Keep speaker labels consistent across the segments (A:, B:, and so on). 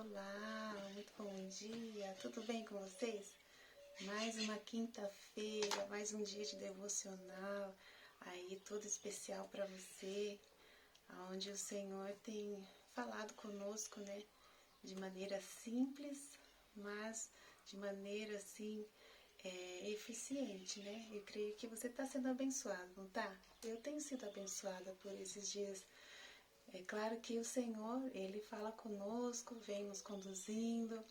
A: Olá, muito bom dia, tudo bem com vocês? Mais uma quinta-feira, mais um dia de devocional, aí todo especial para você, onde o Senhor tem falado conosco, né? De maneira simples, mas de maneira assim eficiente, né? Eu creio que você está sendo abençoado, não tá? Eu tenho sido abençoada por esses dias. É claro que o Senhor, Ele fala conosco, vem nos conduzindo,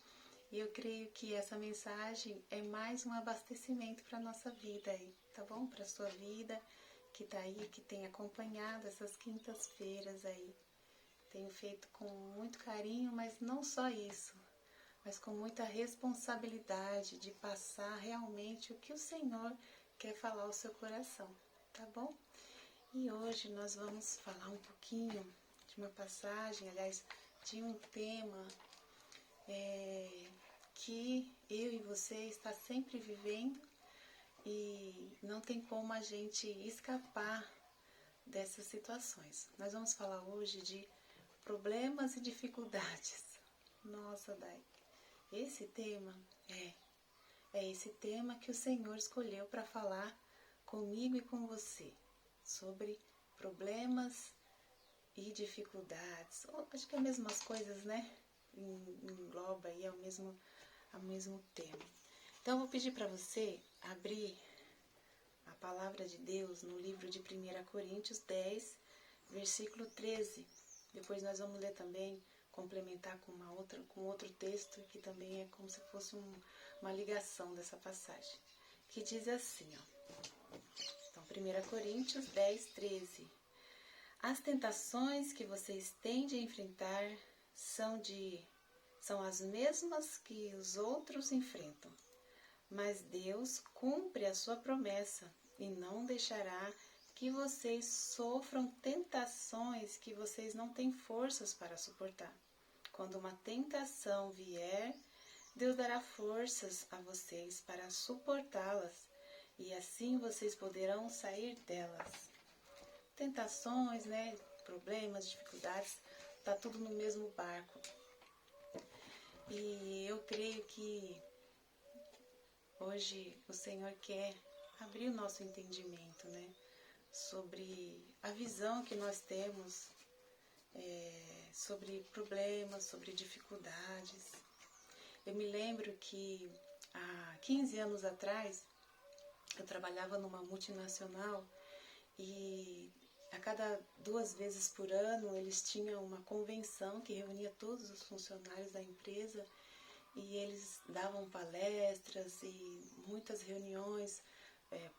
A: e eu creio que essa mensagem é mais um abastecimento para a nossa vida aí, tá bom? Para a sua vida, que tá aí, que tem acompanhado essas quintas-feiras aí. Tenho feito com muito carinho, mas não só isso, mas com muita responsabilidade de passar realmente o que o Senhor quer falar ao seu coração, tá bom? E hoje nós vamos falar um pouquinho de uma passagem, aliás, de um tema que eu e você está sempre vivendo e não tem como a gente escapar dessas situações. Nós vamos falar hoje de problemas e dificuldades. Nossa, Dai, esse tema é esse tema que o Senhor escolheu para falar comigo e com você sobre problemas e dificuldades. Acho que é as mesmas coisas, né? Engloba aí ao mesmo tema. Então, eu vou pedir para você abrir a palavra de Deus no livro de 1 Coríntios 10, versículo 13. Depois nós vamos ler também, complementar com outro texto que também é como se fosse uma ligação dessa passagem, que diz assim, ó. Então, 1 Coríntios 10, 13. As tentações que vocês têm de enfrentar são as mesmas que os outros enfrentam, mas Deus cumpre a sua promessa e não deixará que vocês sofram tentações que vocês não têm forças para suportar. Quando uma tentação vier, Deus dará forças a vocês para suportá-las e assim vocês poderão sair delas. Tentações, né, problemas, dificuldades, tá tudo no mesmo barco. E eu creio que hoje o Senhor quer abrir o nosso entendimento, né, sobre a visão que nós temos sobre problemas, sobre dificuldades. Eu me lembro que há 15 anos atrás eu trabalhava numa multinacional e a cada 2 vezes por ano eles tinham uma convenção que reunia todos os funcionários da empresa e eles davam palestras e muitas reuniões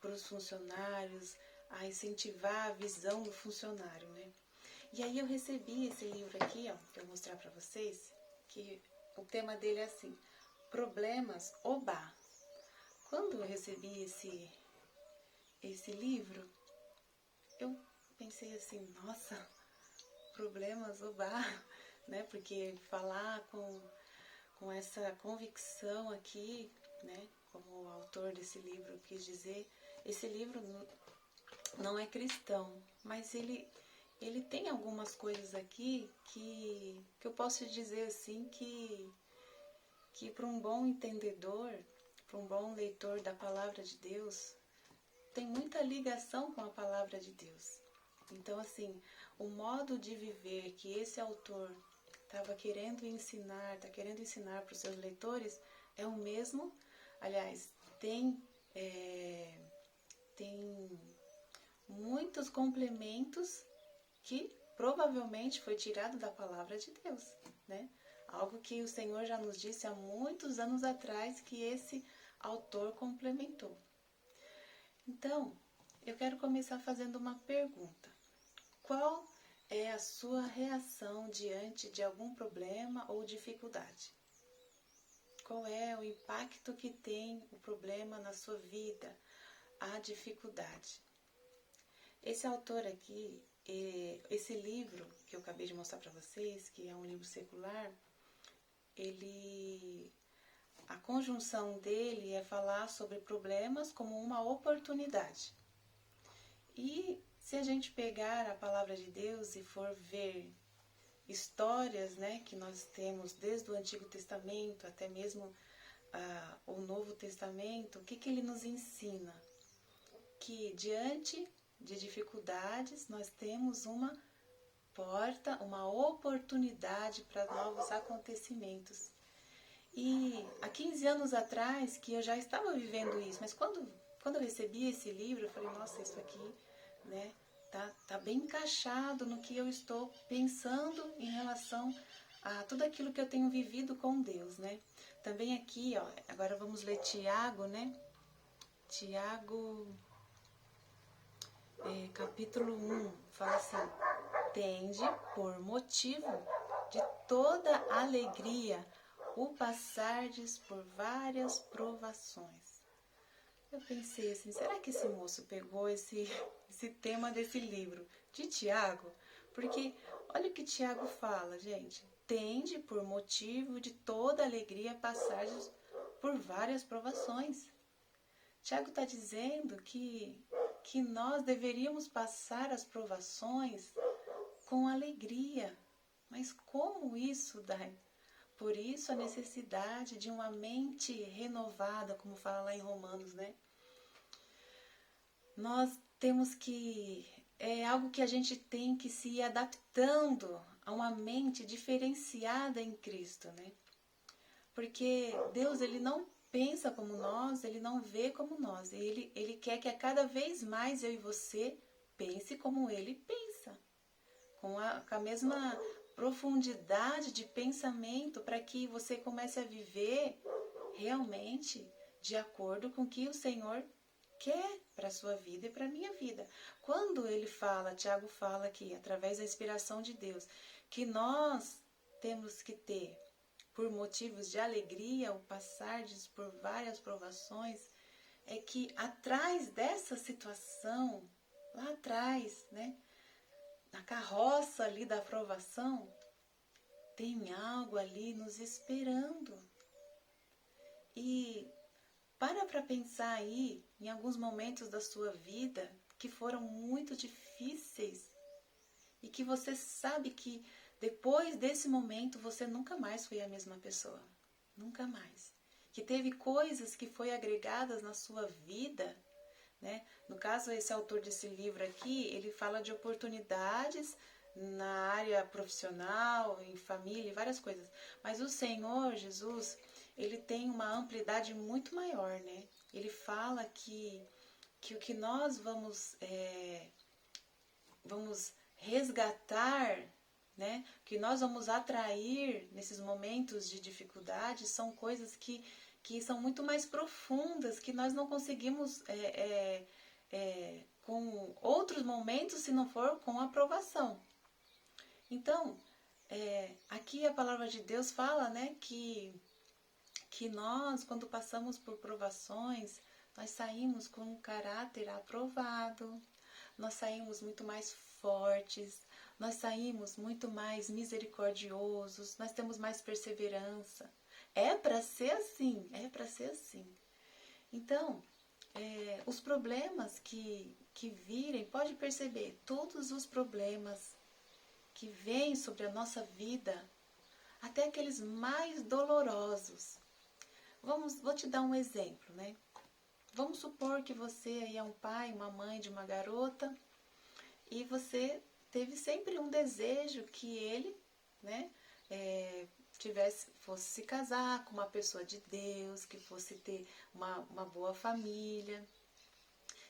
A: para os funcionários, a incentivar a visão do funcionário, né? E aí eu recebi esse livro aqui, ó, que eu vou mostrar para vocês, que o tema dele é assim, Problemas Oba. Quando eu recebi esse livro, eu pensei assim, nossa, problemas, oba, né? Porque falar com essa convicção aqui, né? Como o autor desse livro quis dizer, esse livro não é cristão, mas ele tem algumas coisas aqui que eu posso dizer assim que para um bom entendedor, para um bom leitor da palavra de Deus, tem muita ligação com a palavra de Deus. Então, assim, o modo de viver que esse autor estava querendo ensinar, está querendo ensinar para os seus leitores, é o mesmo. Aliás, tem muitos complementos que provavelmente foi tirado da palavra de Deus, né? Algo que o Senhor já nos disse há muitos anos atrás que esse autor complementou. Então, eu quero começar fazendo uma pergunta. Qual é a sua reação diante de algum problema ou dificuldade? Qual é o impacto que tem o problema na sua vida, a dificuldade? Esse autor aqui, esse livro que eu acabei de mostrar para vocês, que é um livro secular, a conjunção dele é falar sobre problemas como uma oportunidade. E se a gente pegar a palavra de Deus e for ver histórias, né, que nós temos desde o Antigo Testamento até mesmo o Novo Testamento, o que ele nos ensina? Que diante de dificuldades nós temos uma porta, uma oportunidade para novos acontecimentos. E há 15 anos atrás que eu já estava vivendo isso, mas quando eu recebi esse livro, eu falei, nossa, isso aqui, né, tá bem encaixado no que eu estou pensando em relação a tudo aquilo que eu tenho vivido com Deus, né? Também aqui, ó, agora vamos ler Tiago, né? Tiago, capítulo 1, fala assim: tende por motivo de toda alegria o passardes por várias provações. Eu pensei assim, será que esse moço pegou esse tema desse livro de Tiago? Porque olha o que Tiago fala, gente. Tende por motivo de toda alegria passardes por várias provações. Tiago está dizendo que nós deveríamos passar as provações com alegria. Mas como isso, Dai? Por isso a necessidade de uma mente renovada, como fala lá em Romanos, né? Nós temos que... É algo que a gente tem que se ir adaptando a uma mente diferenciada em Cristo, né? Porque Deus, ele não pensa como nós, ele não vê como nós. Ele quer que a cada vez mais eu e você pense como ele pensa. Com a mesma profundidade de pensamento, para que você comece a viver realmente de acordo com o que o Senhor quer para a sua vida e para a minha vida. Quando ele fala, Tiago fala aqui, através da inspiração de Deus, que nós temos que ter, por motivos de alegria, o passardes por várias provações, é que atrás dessa situação, lá atrás, né, na carroça ali da aprovação, tem algo ali nos esperando. E para pensar aí em alguns momentos da sua vida que foram muito difíceis e que você sabe que depois desse momento você nunca mais foi a mesma pessoa. Nunca mais. Que teve coisas que foi agregadas na sua vida, né? No caso, esse autor desse livro aqui, ele fala de oportunidades na área profissional, em família, várias coisas. Mas o Senhor Jesus, ele tem uma amplitude muito maior, né? Ele fala que o que nós vamos resgatar, né? O que nós vamos atrair nesses momentos de dificuldade são coisas que são muito mais profundas, que nós não conseguimos com outros momentos, se não for com aprovação. Então, aqui a palavra de Deus fala, né, que nós, quando passamos por provações, nós saímos com um caráter aprovado, nós saímos muito mais fortes, nós saímos muito mais misericordiosos, nós temos mais perseverança. É para ser assim, é para ser assim. Então, os problemas que virem, pode perceber, todos os problemas que vêm sobre a nossa vida, até aqueles mais dolorosos. Vou te dar um exemplo, né? Vamos supor que você aí é um pai, uma mãe de uma garota e você teve sempre um desejo que ele, né, fosse se casar com uma pessoa de Deus, que fosse ter uma boa família.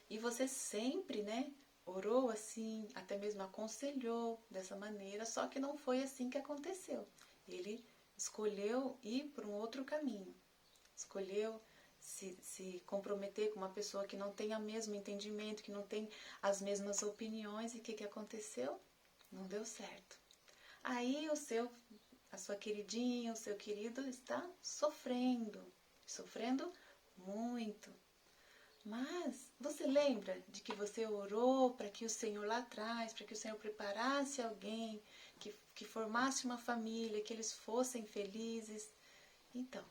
A: E você sempre, né, orou assim, até mesmo aconselhou dessa maneira, só que não foi assim que aconteceu. Ele escolheu ir por um outro caminho. Escolheu se comprometer com uma pessoa que não tem o mesmo entendimento, que não tem as mesmas opiniões. E o que aconteceu? Não deu certo. Aí a sua queridinha, o seu querido está sofrendo muito. Mas você lembra de que você orou para que o Senhor lá atrás, para que o Senhor preparasse alguém, que formasse uma família, que eles fossem felizes? Então,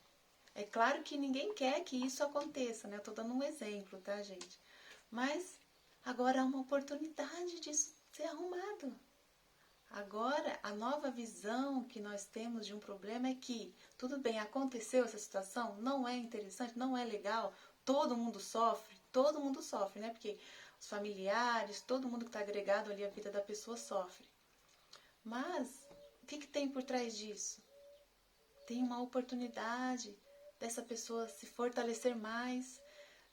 A: é claro que ninguém quer que isso aconteça, né? Eu estou dando um exemplo, tá, gente? Mas agora há uma oportunidade disso ser arrumado. Agora, a nova visão que nós temos de um problema é que, tudo bem, aconteceu essa situação, não é interessante, não é legal, todo mundo sofre, né? Porque os familiares, todo mundo que está agregado ali à vida da pessoa sofre. Mas, o que tem por trás disso? Tem uma oportunidade dessa pessoa se fortalecer mais,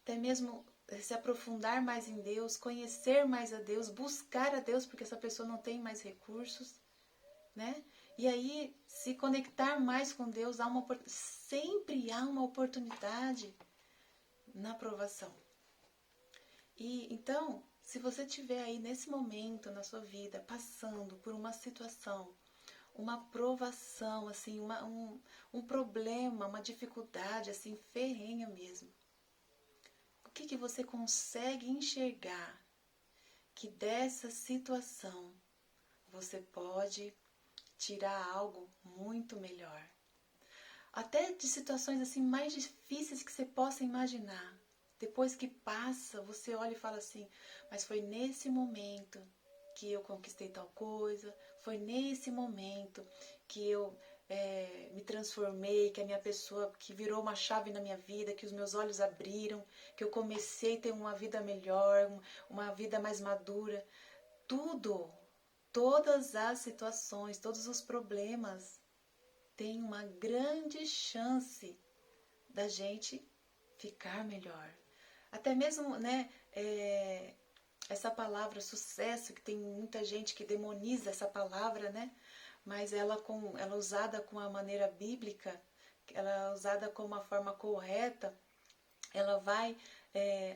A: até mesmo se aprofundar mais em Deus, conhecer mais a Deus, buscar a Deus, porque essa pessoa não tem mais recursos, né? E aí se conectar mais com Deus, sempre há uma oportunidade na provação. E então, se você estiver aí nesse momento na sua vida, passando por uma situação, uma provação, assim, um problema, uma dificuldade, assim, ferrenha mesmo, o que você consegue enxergar que dessa situação você pode tirar algo muito melhor? Até de situações assim mais difíceis que você possa imaginar. Depois que passa, você olha e fala assim, mas foi nesse momento que eu conquistei tal coisa, foi nesse momento que eu me transformei, que a minha pessoa, que virou uma chave na minha vida, que os meus olhos abriram, que eu comecei a ter uma vida melhor, uma vida mais madura. Tudo, todas as situações, todos os problemas têm uma grande chance da gente ficar melhor. Até mesmo, né, essa palavra sucesso, que tem muita gente que demoniza essa palavra, né? Mas ela usada com a maneira bíblica, ela usada com uma forma correta, ela vai,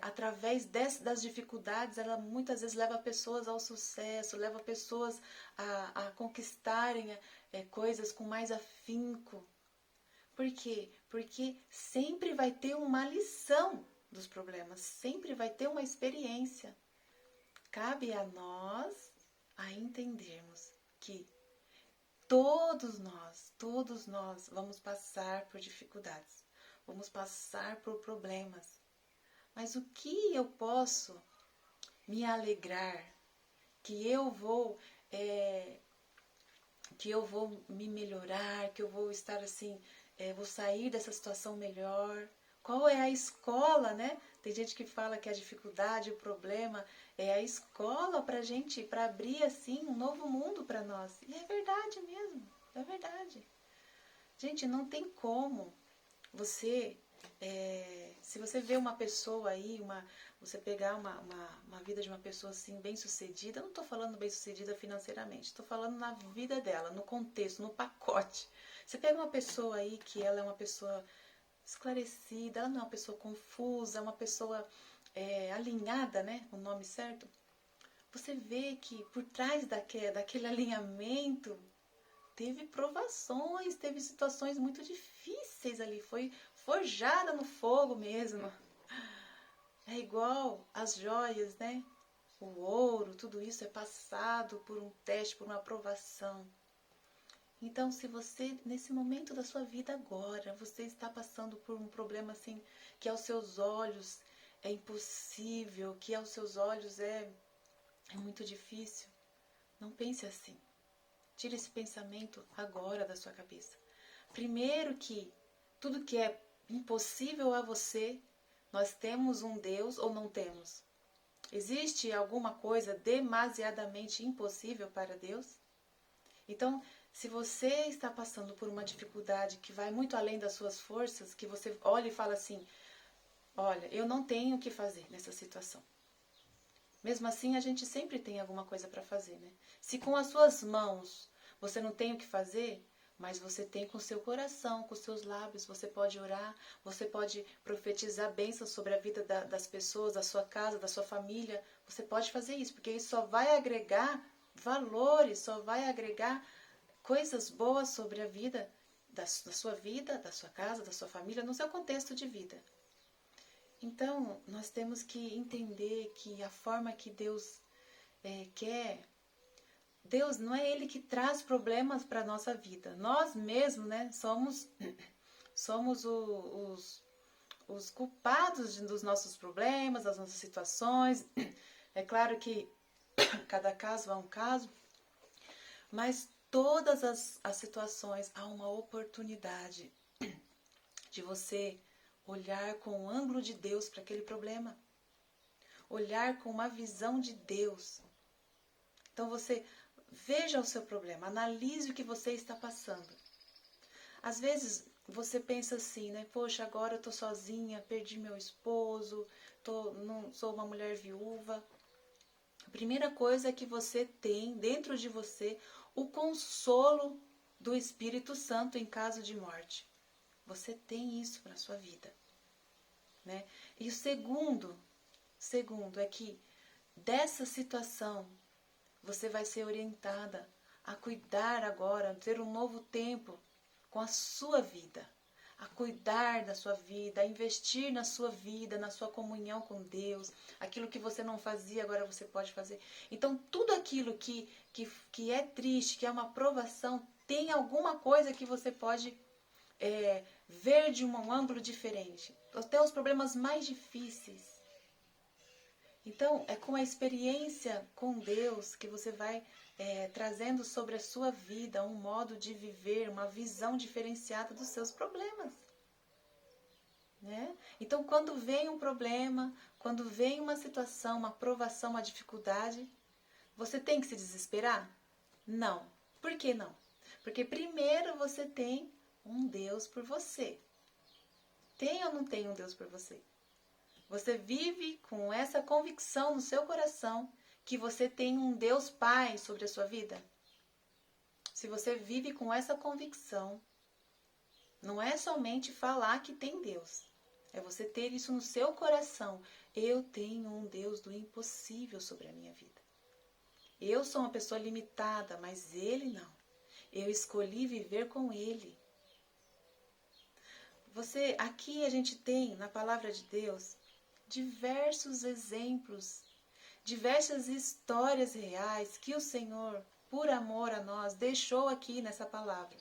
A: através das dificuldades, ela muitas vezes leva pessoas ao sucesso, leva pessoas a conquistarem coisas com mais afinco. Por quê? Porque sempre vai ter uma lição dos problemas, sempre vai ter uma experiência. Cabe a nós a entendermos que todos nós vamos passar por dificuldades, vamos passar por problemas. Mas o que eu posso me alegrar, que eu vou me melhorar, que eu vou estar assim, vou sair dessa situação melhor? Qual é a escola, né? Tem gente que fala que a dificuldade, o problema é a escola para abrir assim um novo mundo para nós. E é verdade mesmo, é verdade. Gente, não tem como você, se você vê uma pessoa aí, você pegar uma vida de uma pessoa assim bem sucedida, eu não estou falando bem sucedida financeiramente, estou falando na vida dela, no contexto, no pacote. Você pega uma pessoa aí que ela é uma pessoa esclarecida, ela não é uma pessoa confusa, uma pessoa alinhada, né? O nome certo. Você vê que por trás daquele alinhamento teve provações, teve situações muito difíceis ali, foi forjada no fogo mesmo. É igual as joias, né? O ouro, tudo isso é passado por um teste, por uma aprovação. Então, se você, nesse momento da sua vida agora, você está passando por um problema assim, que aos seus olhos é impossível, que aos seus olhos é muito difícil, não pense assim. Tire esse pensamento agora da sua cabeça. Primeiro que tudo que é impossível a você, nós temos um Deus ou não temos? Existe alguma coisa demasiadamente impossível para Deus? Então, se você está passando por uma dificuldade que vai muito além das suas forças, que você olha e fala assim, olha, eu não tenho o que fazer nessa situação. Mesmo assim, a gente sempre tem alguma coisa para fazer, né? Se com as suas mãos você não tem o que fazer, mas você tem com o seu coração, com os seus lábios, você pode orar, você pode profetizar bênçãos sobre a vida das pessoas, da sua casa, da sua família. Você pode fazer isso, porque isso só vai agregar valores, só vai agregar coisas boas sobre a vida, da sua casa, da sua família, no seu contexto de vida. Então, nós temos que entender que a forma que Deus quer, Deus não é Ele que traz problemas para a nossa vida. Nós mesmos, né, somos os culpados dos nossos problemas, das nossas situações. É claro que cada caso é um caso, Mas todas as situações há uma oportunidade de você olhar com o ângulo de Deus para aquele problema. Olhar com uma visão de Deus. Então você veja o seu problema, analise o que você está passando. Às vezes você pensa assim, né? Poxa, agora eu tô sozinha, perdi meu esposo, não sou uma mulher viúva. A primeira coisa é que você tem dentro de você o consolo do Espírito Santo em caso de morte. Você tem isso para a sua vida, né? E o segundo é que dessa situação você vai ser orientada a cuidar agora, ter um novo tempo com a sua vida, a cuidar da sua vida, a investir na sua vida, na sua comunhão com Deus, aquilo que você não fazia, agora você pode fazer. Então, tudo aquilo que é triste, que é uma provação, tem alguma coisa que você pode ver de um ângulo diferente. Até os problemas mais difíceis. Então, é com a experiência com Deus que você vai trazendo sobre a sua vida um modo de viver, uma visão diferenciada dos seus problemas. Né? Então, quando vem um problema, quando vem uma situação, uma provação, uma dificuldade, você tem que se desesperar? Não. Por que não? Porque primeiro você tem um Deus por você. Tem ou não tem um Deus por você? Você vive com essa convicção no seu coração que você tem um Deus Pai sobre a sua vida? Se você vive com essa convicção, não é somente falar que tem Deus. É você ter isso no seu coração. Eu tenho um Deus do impossível sobre a minha vida. Eu sou uma pessoa limitada, mas Ele não. Eu escolhi viver com Ele. Aqui a gente tem, na palavra de Deus, diversos exemplos, diversas histórias reais que o Senhor, por amor a nós, deixou aqui nessa palavra.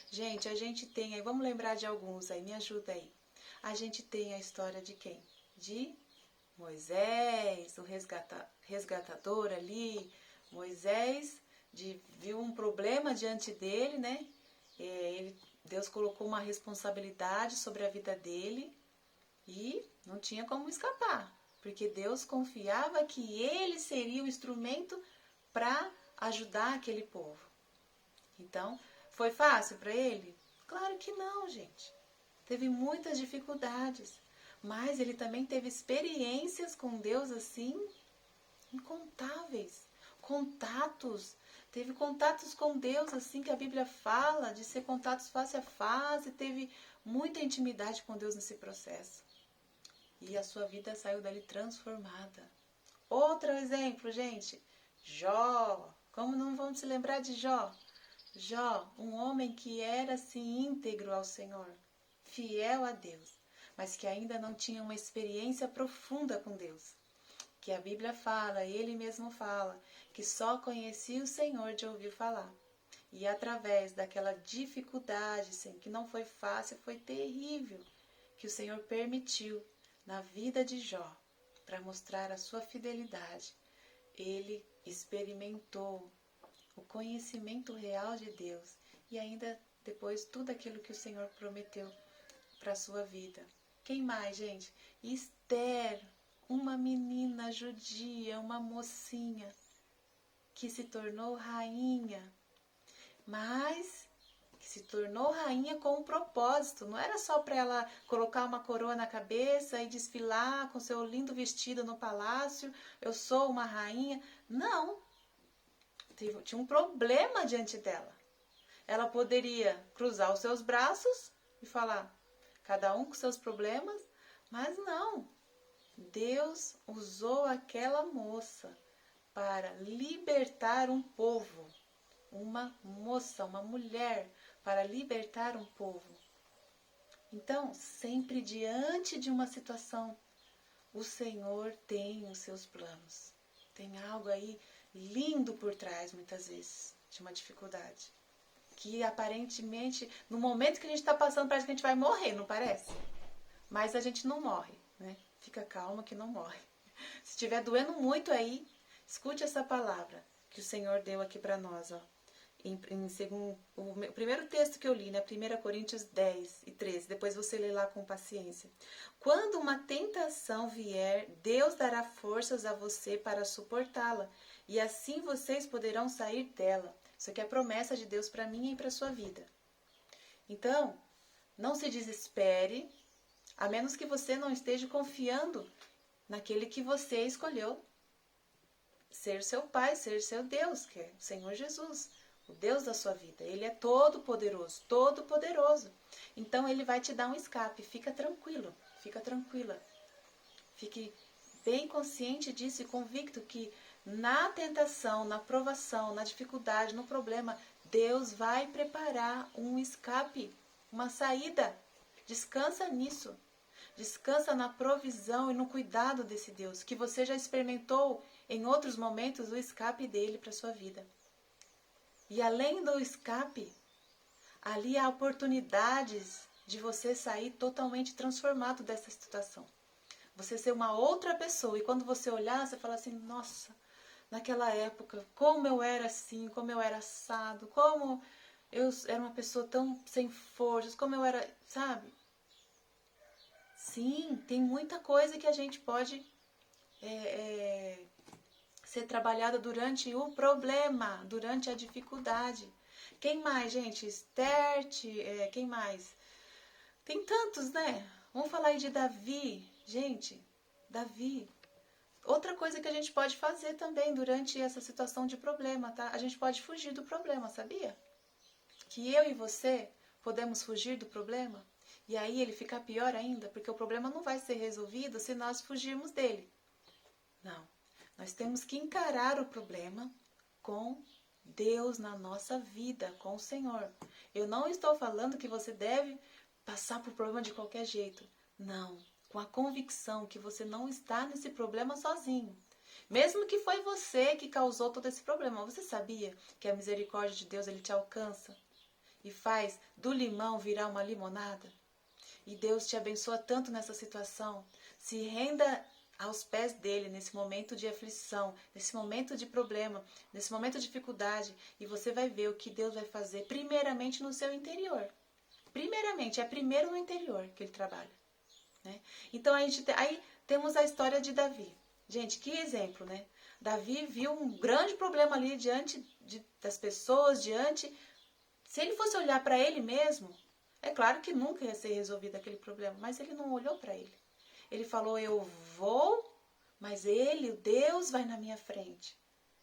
A: Gente, a gente tem aí, vamos lembrar de alguns aí, me ajuda aí. A gente tem a história de quem? De Moisés, o resgatador ali. Moisés viu um problema diante dele, né? Deus colocou uma responsabilidade sobre a vida dele e não tinha como escapar, porque Deus confiava que ele seria o instrumento para ajudar aquele povo. Então, foi fácil para ele? Claro que não, gente. Teve muitas dificuldades, mas ele também teve experiências com Deus assim, incontáveis. Contatos. Teve contatos com Deus assim que a Bíblia fala, de ser contatos face a face. Teve muita intimidade com Deus nesse processo. E a sua vida saiu dali transformada. Outro exemplo, gente. Jó. Como não vamos se lembrar de Jó? Jó, um homem que era assim íntegro ao Senhor, fiel a Deus, mas que ainda não tinha uma experiência profunda com Deus. Que a Bíblia fala, ele mesmo fala, que só conhecia o Senhor de ouvir falar. E através daquela dificuldade, assim, que não foi fácil, foi terrível, que o Senhor permitiu na vida de Jó, para mostrar a sua fidelidade. Ele experimentou o conhecimento real de Deus e ainda depois tudo aquilo que o Senhor prometeu para a sua vida. Quem mais, gente? Esther, uma menina judia, uma mocinha que se tornou rainha, mas que se tornou rainha com um propósito. Não era só para ela colocar uma coroa na cabeça e desfilar com seu lindo vestido no palácio, eu sou uma rainha. Não. Tinha um problema diante dela. Ela poderia cruzar os seus braços e falar, cada um com seus problemas, mas não. Deus usou aquela moça para libertar um povo. Uma moça, uma mulher, para libertar um povo. Então, sempre diante de uma situação, o Senhor tem os seus planos. Tem algo aí lindo por trás, muitas vezes, de uma dificuldade. Que aparentemente, no momento que a gente está passando, parece que a gente vai morrer, não parece? Mas a gente não morre, né? Fica calma que não morre. Se estiver doendo muito aí, escute essa palavra, que o Senhor deu aqui para nós, ó. O primeiro texto que eu li, né? 1 Coríntios 10 e 13. Depois você lê lá com paciência. Quando uma tentação vier, Deus dará forças a você para suportá-la. E assim vocês poderão sair dela. Isso aqui é a promessa de Deus para mim e para sua vida. Então, não se desespere, a menos que você não esteja confiando naquele que você escolheu ser seu Pai, ser seu Deus, que é o Senhor Jesus. O Deus da sua vida. Ele é todo poderoso, todo poderoso. Então ele vai te dar um escape. Fica tranquilo, fica tranquila. Fique bem consciente disso e convicto que na tentação, na provação, na dificuldade, no problema, Deus vai preparar um escape, uma saída. Descansa nisso. Descansa na provisão e no cuidado desse Deus, que você já experimentou em outros momentos o escape dele para sua vida. E além do escape, ali há oportunidades de você sair totalmente transformado dessa situação. Você ser uma outra pessoa. E quando você olhar, você fala assim, nossa, naquela época, como eu era assim, como eu era assado, como eu era uma pessoa tão sem forças, como eu era, sabe? Sim, tem muita coisa que a gente pode ser trabalhada durante o problema, durante a dificuldade. Quem mais, gente? Esther, quem mais? Tem tantos, né? Vamos falar aí de Davi. Gente, Davi. Outra coisa que a gente pode fazer também durante essa situação de problema, tá? A gente pode fugir do problema, sabia? Que eu e você podemos fugir do problema. E aí ele fica pior ainda, porque o problema não vai ser resolvido se nós fugirmos dele. Não. Nós temos que encarar o problema com Deus na nossa vida, com o Senhor. Eu não estou falando que você deve passar por problema de qualquer jeito. Não. Com a convicção que você não está nesse problema sozinho. Mesmo que foi você que causou todo esse problema. Você sabia que a misericórdia de Deus ele te alcança e faz do limão virar uma limonada? E Deus te abençoa tanto nessa situação. Se renda aos pés dele nesse momento de aflição, nesse momento de problema, nesse momento de dificuldade, e você vai ver o que Deus vai fazer primeiramente no seu interior. Primeiramente, é primeiro no interior que ele trabalha, né? Então aí temos a história de Davi. Gente, que exemplo, né? Davi viu um grande problema ali diante das pessoas, se ele fosse olhar para ele mesmo, é claro que nunca ia ser resolvido aquele problema, mas ele não olhou para ele. Ele falou, eu vou, mas ele, o Deus, vai na minha frente.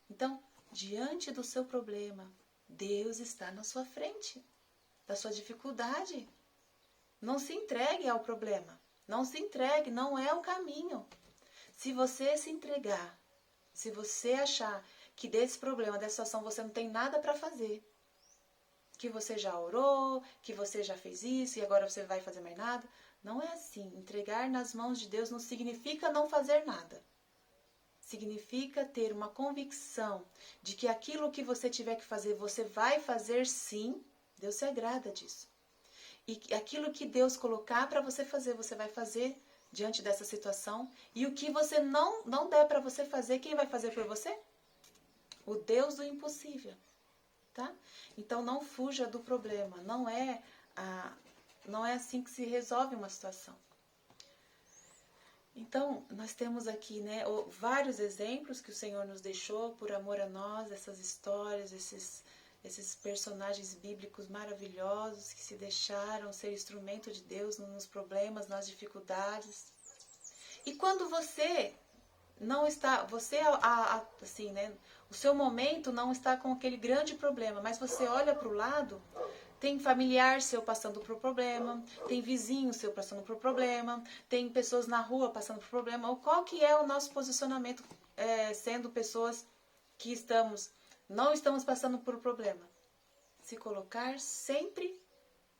A: Então, diante do seu problema, Deus está na sua frente, da sua dificuldade. Não se entregue ao problema. Não se entregue, não é o caminho. Se você se entregar, se você achar que desse problema, dessa situação, você não tem nada para fazer, que você já orou, que você já fez isso e agora você vai fazer mais nada, não é assim. Entregar nas mãos de Deus não significa não fazer nada. Significa ter uma convicção de que aquilo que você tiver que fazer, você vai fazer sim. Deus se agrada disso. E aquilo que Deus colocar para você fazer, você vai fazer diante dessa situação. E o que você não der para você fazer, quem vai fazer por você? O Deus do impossível. Tá? Então não fuja do problema. Não é assim que se resolve uma situação. Então, nós temos aqui, né, vários exemplos que o Senhor nos deixou por amor a nós, essas histórias, esses personagens bíblicos maravilhosos que se deixaram ser instrumento de Deus nos problemas, nas dificuldades. E quando você não está, assim, né, o seu momento não está com aquele grande problema, mas você olha para o lado, tem familiar seu passando por problema, tem vizinho seu passando por problema, tem pessoas na rua passando por problema. Qual que é o nosso posicionamento sendo pessoas que não estamos passando por problema? Se colocar sempre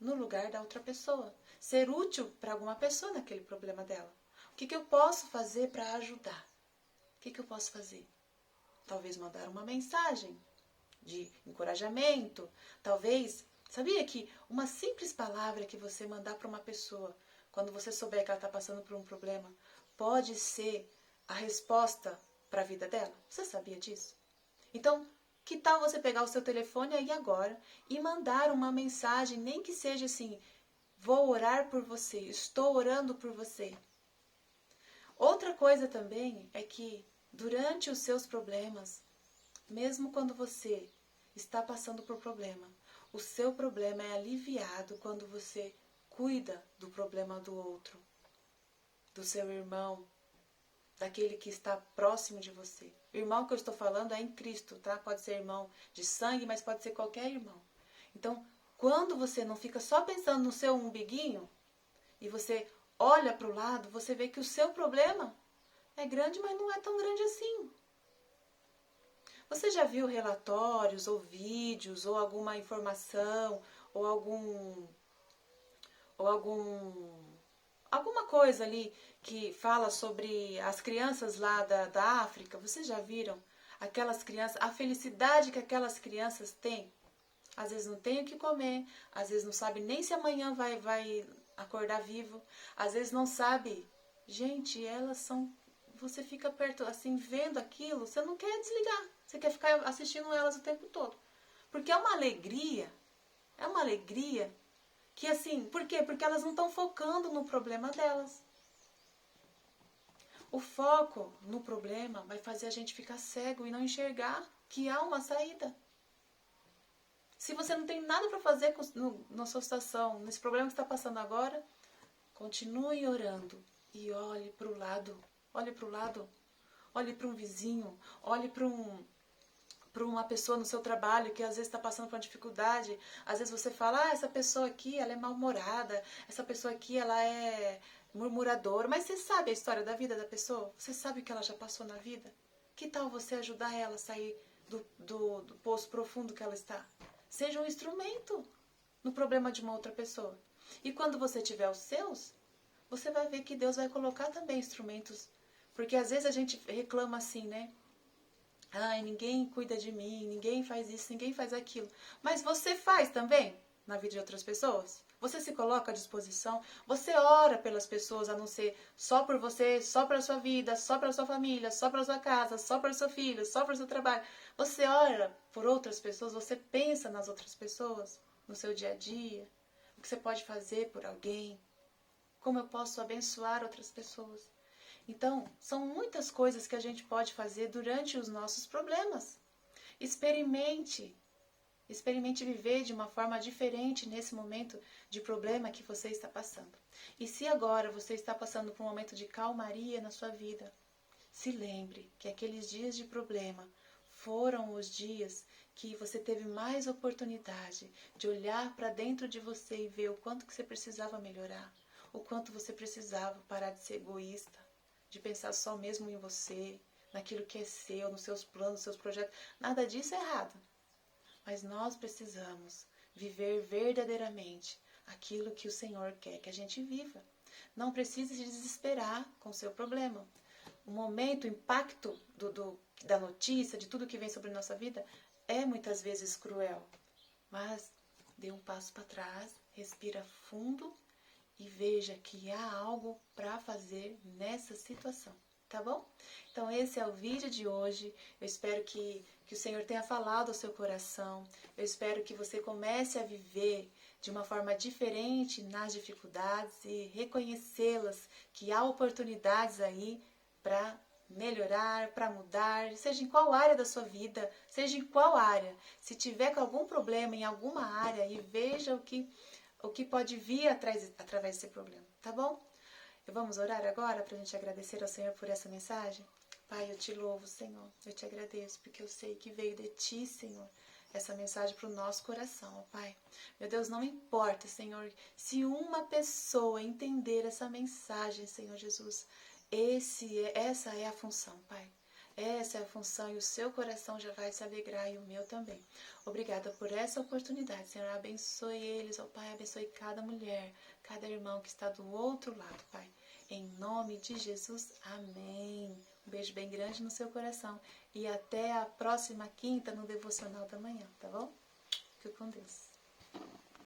A: no lugar da outra pessoa. Ser útil para alguma pessoa naquele problema dela. O que eu posso fazer para ajudar? O que eu posso fazer? Talvez mandar uma mensagem de encorajamento, talvez. Sabia que uma simples palavra que você mandar para uma pessoa, quando você souber que ela está passando por um problema, pode ser a resposta para a vida dela? Você sabia disso? Então, Que tal você pegar o seu telefone aí agora e mandar uma mensagem, nem que seja assim: vou orar por você, estou orando por você. Outra coisa também é que durante os seus problemas, mesmo quando você está passando por problema, o seu problema é aliviado quando você cuida do problema do outro, do seu irmão, daquele que está próximo de você. O irmão que eu estou falando é em Cristo, tá? Pode ser irmão de sangue, mas pode ser qualquer irmão. Então, quando você não fica só pensando no seu umbiguinho e você olha para o lado, você vê que o seu problema é grande, mas não é tão grande assim. Você já viu relatórios ou vídeos ou alguma informação ou alguma coisa ali que fala sobre as crianças lá da África? Vocês já viram aquelas crianças, a felicidade que aquelas crianças têm? Às vezes não tem o que comer, às vezes não sabe nem se amanhã vai acordar vivo, às vezes não sabe. Gente, elas são... Você fica perto, assim, vendo aquilo, você não quer desligar. Você quer ficar assistindo elas o tempo todo. Porque é uma alegria que assim, por quê? Porque elas não estão focando no problema delas. O foco no problema vai fazer a gente ficar cego e não enxergar que há uma saída. Se você não tem nada para fazer na sua situação, nesse problema que está passando agora, continue orando e olhe para o lado. Olhe para o lado. Olhe para um vizinho. Olhe para uma pessoa no seu trabalho que às vezes está passando por uma dificuldade. Às vezes você fala, essa pessoa aqui ela é mal-humorada, essa pessoa aqui ela é murmuradora. Mas você sabe a história da vida da pessoa? Você sabe o que ela já passou na vida? Que tal você ajudar ela a sair do poço profundo que ela está? Seja um instrumento no problema de uma outra pessoa. E quando você tiver os seus, você vai ver que Deus vai colocar também instrumentos. Porque às vezes a gente reclama assim, né? Ai, ninguém cuida de mim, ninguém faz isso, ninguém faz aquilo. Mas você faz também na vida de outras pessoas? Você se coloca à disposição? Você ora pelas pessoas, a não ser só por você, só para a sua vida, só para a sua família, só para a sua casa, só para o seu filho, só para o seu trabalho. Você ora por outras pessoas, você pensa nas outras pessoas, no seu dia a dia, o que você pode fazer por alguém, como eu posso abençoar outras pessoas. Então, são muitas coisas que a gente pode fazer durante os nossos problemas. Experimente viver de uma forma diferente nesse momento de problema que você está passando. E se agora você está passando por um momento de calmaria na sua vida, se lembre que aqueles dias de problema foram os dias que você teve mais oportunidade de olhar para dentro de você e ver o quanto que você precisava melhorar, o quanto você precisava parar de ser egoísta, de pensar só mesmo em você, naquilo que é seu, nos seus planos, nos seus projetos. Nada disso é errado. Mas nós precisamos viver verdadeiramente aquilo que o Senhor quer que a gente viva. Não precisa se desesperar com o seu problema. O momento, o impacto da notícia, de tudo que vem sobre a nossa vida, é muitas vezes cruel. Mas dê um passo para trás, respira fundo e veja que há algo para fazer nessa situação, tá bom? Então esse é o vídeo de hoje. Eu espero que o Senhor tenha falado ao seu coração. Eu espero que você comece a viver de uma forma diferente nas dificuldades e reconhecê-las, que há oportunidades aí para melhorar, para mudar, seja em qual área da sua vida, seja em qual área. Se tiver com algum problema em alguma área, e veja o que pode vir através desse problema, tá bom? E vamos orar agora para a gente agradecer ao Senhor por essa mensagem? Pai, eu te louvo, Senhor, eu te agradeço, porque eu sei que veio de ti, Senhor, essa mensagem para o nosso coração, ó Pai. Meu Deus, não importa, Senhor, se uma pessoa entender essa mensagem, Senhor Jesus, essa é a função, Pai. Essa é a função e o seu coração já vai se alegrar e o meu também. Obrigada por essa oportunidade, Senhor. Abençoe eles, ó Pai. Abençoe cada mulher, cada irmão que está do outro lado, Pai. Em nome de Jesus, amém. Um beijo bem grande no seu coração. E até a próxima quinta no Devocional da Manhã, tá bom? Fique com Deus.